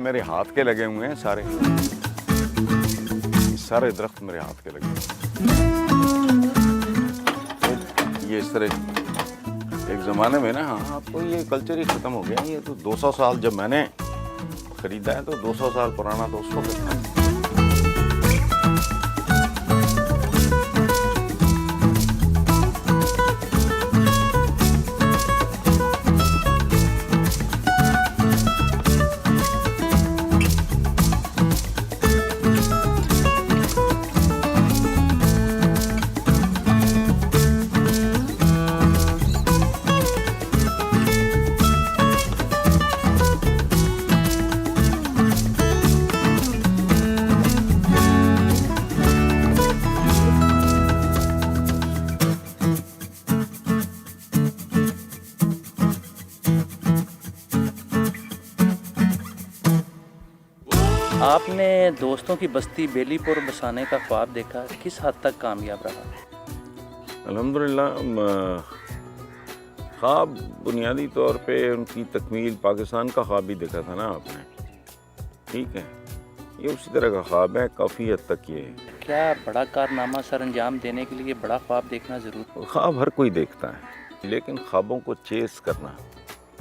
میرے ہاتھ کے لگے ہوئے ہیں سارے درخت میرے ہاتھ کے لگے ہوئے ہیں۔ یہ اس طرح ایک زمانے میں نا، ہاں اب تو یہ کلچر ہی ختم ہو گیا۔ یہ تو 200 سال جب میں نے خریدا ہے تو 200 سال پرانا تو اس وقت تھا۔ آپ نے دوستوں کی بستی بیلی پور بسانے کا خواب دیکھا، کس حد تک کامیاب رہا؟ الحمدللہ خواب بنیادی طور پہ ان کی تکمیل پاکستان کا خواب بھی دیکھا تھا نا آپ نے، ٹھیک ہے، یہ اسی طرح کا خواب ہے، کافی حد تک یہ ہے۔ کیا بڑا کارنامہ سر انجام دینے کے لیے بڑا خواب دیکھنا ضروری؟ خواب ہر کوئی دیکھتا ہے، لیکن خوابوں کو چیز کرنا،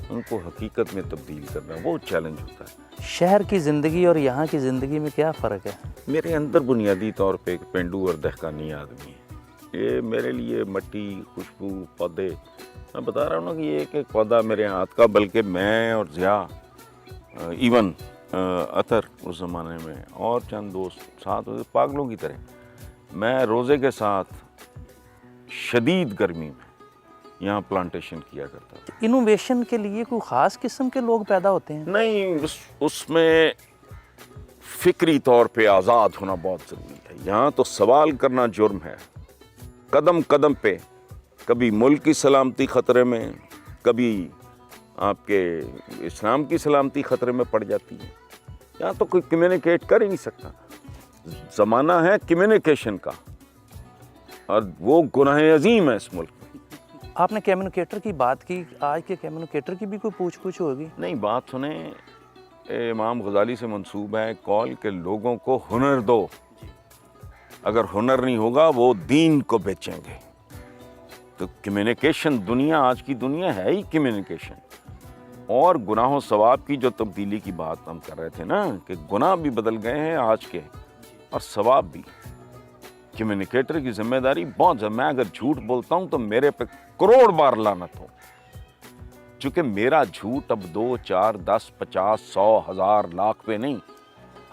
ان کو حقیقت میں تبدیل کرنا، وہ چیلنج ہوتا ہے۔ شہر کی زندگی اور یہاں کی زندگی میں کیا فرق ہے؟ میرے اندر بنیادی طور پہ ایک پینڈو اور دہقانی آدمی ہے۔ یہ میرے لیے مٹی، خوشبو، پودے، میں بتا رہا ہوں نا کہ یہ ایک پودا میرے ہاتھ کا، بلکہ میں اور ضیاء، ایون اطہر اس زمانے میں اور چند دوست ساتھ ہوتے پاگلوں کی طرح، میں روزے کے ساتھ شدید گرمی میں یہاں پلانٹیشن کیا کرتا تھا۔ انوویشن کے لیے کوئی خاص قسم کے لوگ پیدا ہوتے ہیں؟ نہیں، اس میں فکری طور پہ آزاد ہونا بہت ضروری ہے۔ یہاں تو سوال کرنا جرم ہے، قدم قدم پہ، کبھی ملک کی سلامتی خطرے میں، کبھی آپ کے اسلام کی سلامتی خطرے میں پڑ جاتی ہے۔ یہاں تو کوئی کمیونیکیٹ کر ہی نہیں سکتا۔ زمانہ ہے کمیونیکیشن کا، اور وہ گناہ عظیم ہے اس ملک میں۔ آپ نے کمیونیکیٹر کی بات کی، آج کے کمیونیکیٹر کی بھی کوئی پوچھ ہوگی؟ نہیں، بات سنیں، امام غزالی سے منسوب ہے قول کہ لوگوں کو ہنر دو، اگر ہنر نہیں ہوگا وہ دین کو بیچیں گے۔ تو کمیونیکیشن، دنیا آج کی دنیا ہے ہی کمیونیکیشن۔ اور گناہ و ثواب کی جو تبدیلی کی بات ہم کر رہے تھے نا، کہ گناہ بھی بدل گئے ہیں آج کے اور ثواب بھی۔ کمیونیکیٹر کی ذمہ داری بہت ہے۔ میں اگر جھوٹ بولتا ہوں تو میرے پہ کروڑ بار لعنت ہو، چونکہ میرا جھوٹ اب 2، 4، 10، 50، 100، 1000، لاکھ پہ نہیں،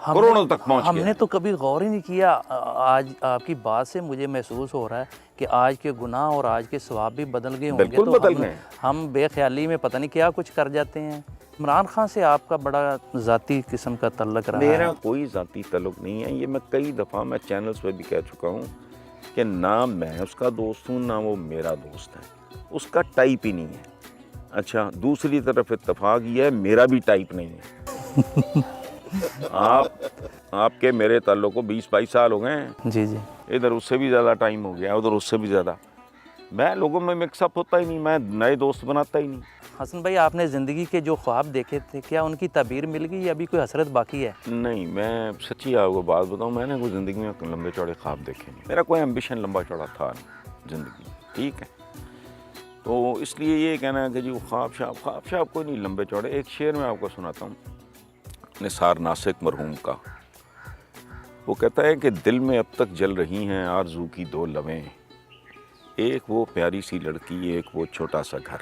کروڑوں تک پہنچ گیا۔ ہم نے تو کبھی غور ہی نہیں کیا۔ آج آپ کی بات سے مجھے محسوس ہو رہا ہے کہ آج کے گناہ اور آج کے ثواب بھی بدل گئے ہوں گے۔ بالکل بدل گئے۔ ہم بے خیالی میں پتہ نہیں کیا کچھ کر جاتے ہیں۔ عمران خان سے آپ کا بڑا ذاتی قسم کا تعلق رہا ہے؟ میرا کوئی ذاتی تعلق نہیں ہے۔ یہ میں کئی دفعہ میں چینلز پہ بھی کہہ چکا ہوں کہ نہ میں اس کا دوست ہوں، نہ وہ میرا دوست ہے، اس کا ٹائپ ہی نہیں ہے۔ اچھا، دوسری طرف اتفاق یہ ہے میرا بھی ٹائپ نہیں ہے۔ آپ کے میرے تعلق کو 20-22 سال ہو گئے ہیں، جی جی، ادھر اس سے بھی زیادہ ٹائم ہو گیا، ادھر اس سے بھی زیادہ۔ میں لوگوں میں مکس اپ ہوتا ہی نہیں، میں نئے دوست بناتا ہی نہیں۔ حسن بھائی، آپ نے زندگی کے جو خواب دیکھے تھے، کیا ان کی تعبیر مل گئی یا ابھی کوئی حسرت باقی ہے؟ نہیں، میں سچی آپ کو بات بتاؤں، میں نے کوئی زندگی میں لمبے چوڑے خواب دیکھے نہیں۔ میرا کوئی ایمبیشن لمبا چوڑا تھا نہیں زندگی میں، ٹھیک ہے؟ تو اس لیے یہ کہنا ہے کہ جی وہ خواب شاب کوئی نہیں لمبے چوڑے۔ ایک شعر میں آپ کو سناتا ہوں نثار ناسک مرحوم کا، وہ کہتا ہے کہ دل میں اب تک جل رہی ہیں آرزو کی 2 لویں، ایک وہ پیاری سی لڑکی، ایک وہ چھوٹا سا گھر۔